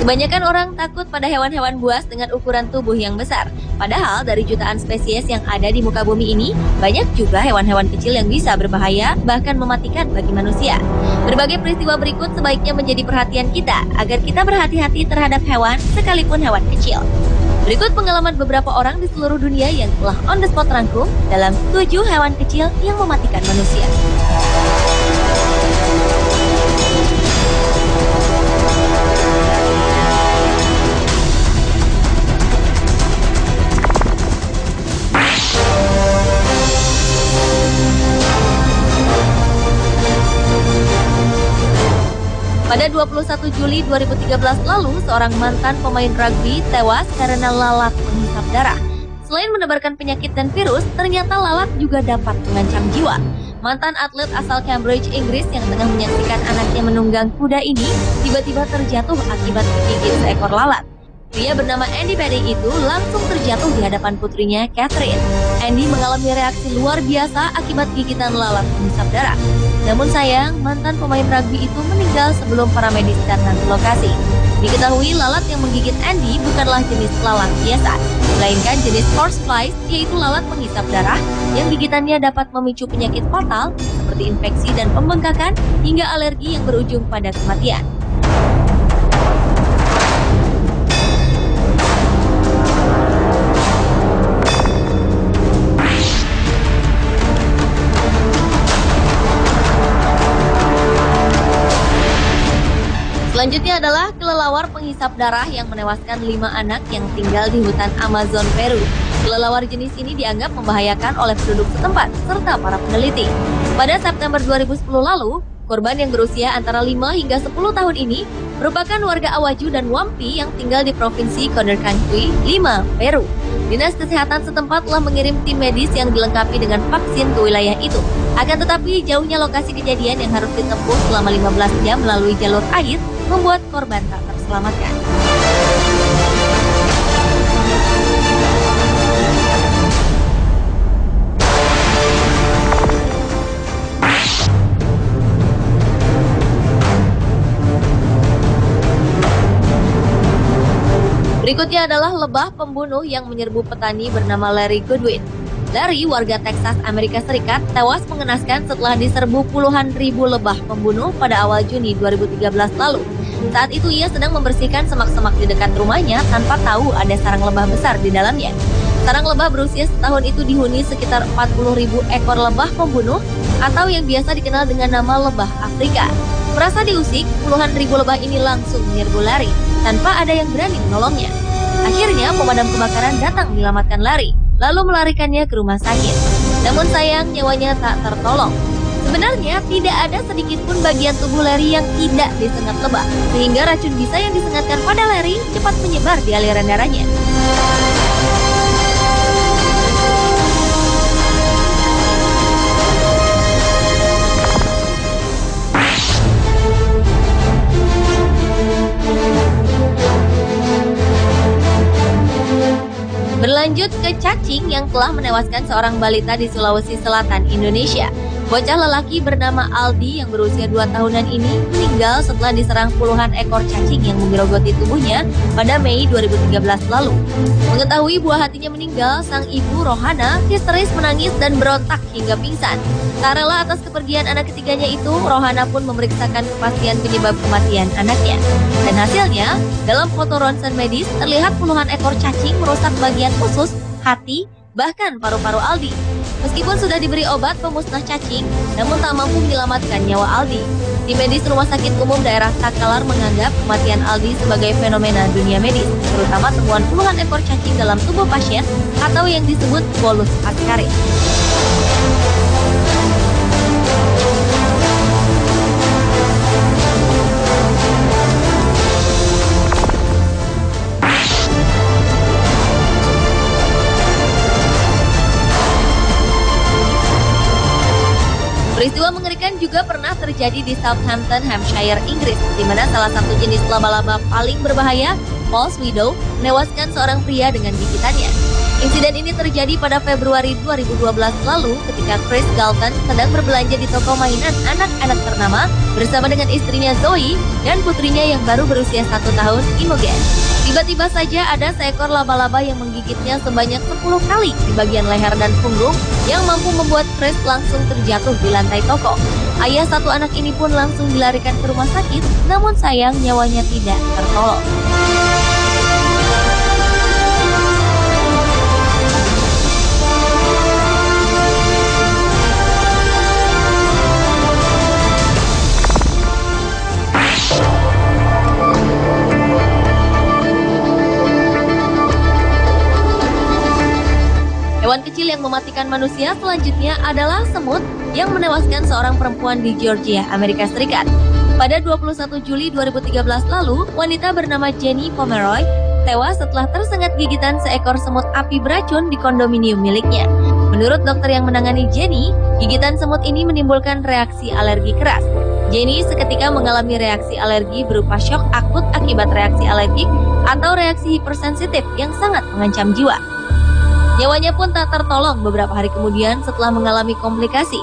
Kebanyakan orang takut pada hewan-hewan buas dengan ukuran tubuh yang besar. Padahal dari jutaan spesies yang ada di muka bumi ini, banyak juga hewan-hewan kecil yang bisa berbahaya, bahkan mematikan bagi manusia. Berbagai peristiwa berikut sebaiknya menjadi perhatian kita, agar kita berhati-hati terhadap hewan, sekalipun hewan kecil. Berikut pengalaman beberapa orang di seluruh dunia yang telah on the spot rangkum dalam 7 hewan kecil yang mematikan manusia. Pada 21 Juli 2013 lalu, seorang mantan pemain rugby tewas karena lalat menghisap darah. Selain menebarkan penyakit dan virus, ternyata lalat juga dapat mengancam jiwa. Mantan atlet asal Cambridge, Inggris yang tengah menyaksikan anaknya menunggang kuda ini tiba-tiba terjatuh akibat digigit seekor lalat. Pria bernama Andy Petty itu langsung terjatuh di hadapan putrinya, Catherine. Andy mengalami reaksi luar biasa akibat gigitan lalat menghisap darah. Namun sayang, mantan pemain rugby itu meninggal sebelum para medis datang ke lokasi. Diketahui lalat yang menggigit Andy bukanlah jenis lalat biasa, melainkan jenis horseflies, yaitu lalat menghisap darah yang gigitannya dapat memicu penyakit fatal seperti infeksi dan pembengkakan hingga alergi yang berujung pada kematian. Selanjutnya adalah kelelawar penghisap darah yang menewaskan 5 anak yang tinggal di hutan Amazon, Peru. Kelelawar jenis ini dianggap membahayakan oleh penduduk setempat serta para peneliti. Pada September 2010 lalu, korban yang berusia antara 5 hingga 10 tahun ini merupakan warga Awaju dan Wampi yang tinggal di Provinsi Condorcanqui, Lima, Peru. Dinas Kesehatan setempat telah mengirim tim medis yang dilengkapi dengan vaksin ke wilayah itu. Akan tetapi, jauhnya lokasi kejadian yang harus ditempuh selama 15 jam melalui jalur air membuat korban tak terselamatkan. Berikutnya adalah lebah pembunuh yang menyerbu petani bernama Larry Goodwin. Larry, warga Texas, Amerika Serikat, tewas mengenaskan setelah diserbu puluhan ribu lebah pembunuh pada awal Juni 2013 lalu. Saat itu ia sedang membersihkan semak-semak di dekat rumahnya tanpa tahu ada sarang lebah besar di dalamnya. Sarang lebah berusia setahun itu dihuni sekitar 40.000 ekor lebah pembunuh atau yang biasa dikenal dengan nama lebah Afrika. Merasa diusik, puluhan ribu lebah ini langsung menyerbu Larry tanpa ada yang berani menolongnya. Akhirnya pemadam kebakaran datang menyelamatkan Larry, lalu melarikannya ke rumah sakit. Namun sayang, nyawanya tak tertolong. Sebenarnya tidak ada sedikit pun bagian tubuh Larry yang tidak disengat lebah, sehingga racun bisa yang disengatkan pada Larry cepat menyebar di aliran darahnya. Berlanjut ke cacing yang telah menewaskan seorang balita di Sulawesi Selatan, Indonesia. Bocah lelaki bernama Aldi yang berusia 2 tahunan ini meninggal setelah diserang puluhan ekor cacing yang menggerogoti tubuhnya pada Mei 2013 lalu. Mengetahui buah hatinya meninggal, sang ibu Rohana histeris menangis dan berontak hingga pingsan. Tak rela atas kepergian anak ketiganya itu, Rohana pun memeriksakan kepastian penyebab kematian anaknya. Dan hasilnya, dalam foto ronsen medis terlihat puluhan ekor cacing merusak bagian usus, hati, bahkan paru-paru Aldi. Meskipun sudah diberi obat pemusnah cacing, namun tak mampu menyelamatkan nyawa Aldi. Tim medis Rumah Sakit Umum Daerah Takalar menganggap kematian Aldi sebagai fenomena dunia medis, terutama temuan puluhan ekor cacing dalam tubuh pasien atau yang disebut bolus askaris. Peristiwa mengerikan juga pernah terjadi di Southampton, Hampshire, Inggris, di mana salah satu jenis laba-laba paling berbahaya, false widow, menewaskan seorang pria dengan gigitannya. Insiden ini terjadi pada Februari 2012 lalu ketika Chris Galton sedang berbelanja di toko mainan anak-anak ternama bersama dengan istrinya Zoe dan putrinya yang baru berusia 1 tahun, Imogen. Tiba-tiba saja ada seekor laba-laba yang menggigitnya sebanyak 10 kali di bagian leher dan punggung yang mampu membuat Chris langsung terjatuh di lantai toko. Ayah satu anak ini pun langsung dilarikan ke rumah sakit, namun sayang nyawanya tidak tertolong. Hewan kecil yang mematikan manusia selanjutnya adalah semut yang menewaskan seorang perempuan di Georgia, Amerika Serikat. Pada 21 Juli 2013 lalu, wanita bernama Jenny Pomeroy tewas setelah tersengat gigitan seekor semut api beracun di kondominium miliknya. Menurut dokter yang menangani Jenny, gigitan semut ini menimbulkan reaksi alergi keras. Jenny seketika mengalami reaksi alergi berupa syok akut akibat reaksi alergik atau reaksi hipersensitif yang sangat mengancam jiwa. Nyawanya pun tak tertolong beberapa hari kemudian setelah mengalami komplikasi.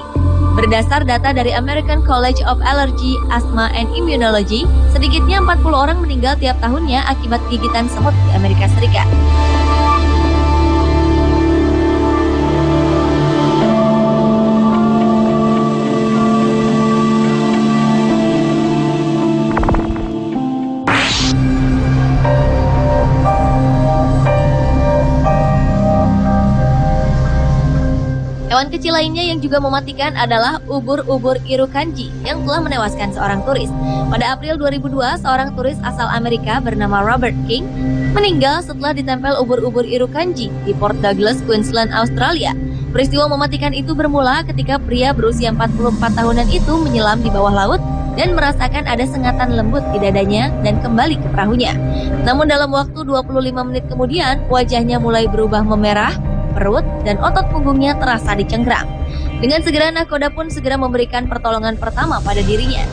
Berdasar data dari American College of Allergy, Asthma, and Immunology, sedikitnya 40 orang meninggal tiap tahunnya akibat gigitan semut di Amerika Serikat. Hewan kecil lainnya yang juga mematikan adalah ubur-ubur Irukandji yang telah menewaskan seorang turis. Pada April 2002, seorang turis asal Amerika bernama Robert King meninggal setelah ditempel ubur-ubur Irukandji di Port Douglas, Queensland, Australia. Peristiwa mematikan itu bermula ketika pria berusia 44 tahunan itu menyelam di bawah laut dan merasakan ada sengatan lembut di dadanya dan kembali ke perahunya. Namun dalam waktu 25 menit kemudian, wajahnya mulai berubah memerah, perut, dan otot punggungnya terasa dicengkram. Dengan segera nakoda pun segera memberikan pertolongan pertama pada dirinya.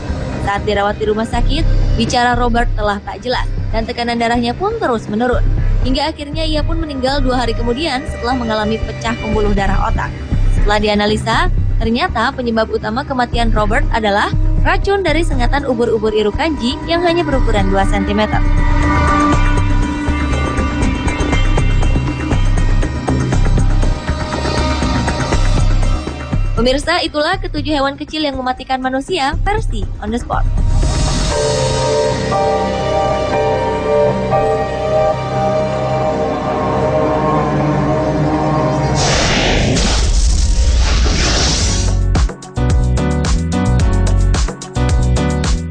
Saat dirawat di rumah sakit, bicara Robert telah tak jelas dan tekanan darahnya pun terus menurun. Hingga akhirnya ia pun meninggal 2 hari kemudian setelah mengalami pecah pembuluh darah otak. Setelah dianalisa, ternyata penyebab utama kematian Robert adalah racun dari sengatan ubur-ubur Irukandji yang hanya berukuran 2 cm. Pemirsa, itulah ketujuh hewan kecil yang mematikan manusia versi On The Spot.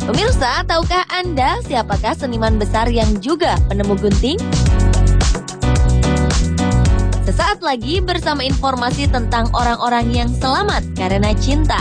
Pemirsa, tahukah Anda siapakah seniman besar yang juga penemu gunting? Sesaat lagi bersama informasi tentang orang-orang yang selamat karena cinta.